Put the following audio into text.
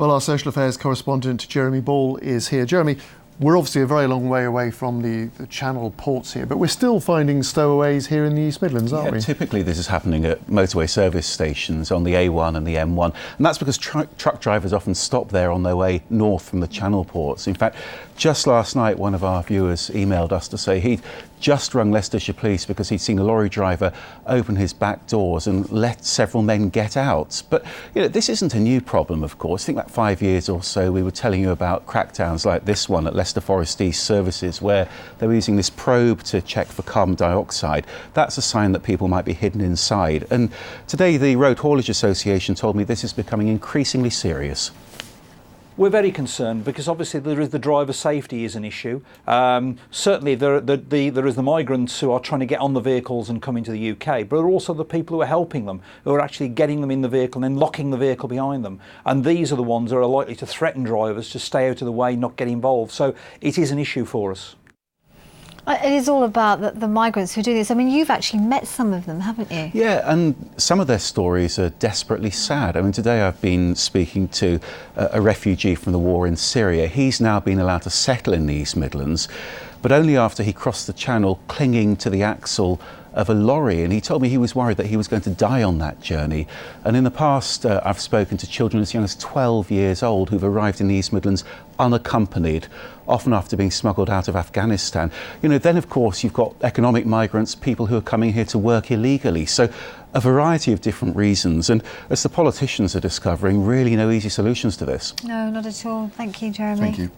Well, our social affairs correspondent, Jeremy Ball, is here. Jeremy, we're obviously a very long way away from the Channel ports here, but we're still finding stowaways here in the East Midlands, aren't we? Typically this is happening at motorway service stations on the A1 and the M1, and that's because truck drivers often stop there on their way north from the Channel ports. In fact, just last night one of our viewers emailed us to say he'd just rung Leicestershire Police because he'd seen a lorry driver open his back doors and let several men get out. But this isn't a new problem, of course. I think that 5 years or so we were telling you about crackdowns like this one at Leicester Forest East Services, where they were using this probe to check for carbon dioxide. That's a sign that people might be hidden inside. And today the Road Haulage Association told me this is becoming increasingly serious. We're very concerned because obviously there is the driver safety is an issue. Certainly there is the migrants who are trying to get on the vehicles and come into the UK, but there are also the people who are helping them, who are actually getting them in the vehicle and then locking the vehicle behind them. And these are the ones that are likely to threaten drivers to stay out of the way, not get involved. So it is an issue for us. It is all about the migrants who do this. I mean, you've actually met some of them, haven't you? Yeah, and some of their stories are desperately sad. I mean, today I've been speaking to a refugee from the war in Syria. He's now been allowed to settle in the East Midlands, but only after he crossed the Channel clinging to the axle of a lorry, and he told me he was worried that he was going to die on that journey. And in the past I've spoken to children as young as 12 years old who've arrived in the East Midlands unaccompanied, often after being smuggled out of Afghanistan. Then of course you've got economic migrants, people who are coming here to work illegally. So a variety of different reasons, and as the politicians are discovering, really no easy solutions to this. No, not at all. Thank you, Jeremy. Thank you.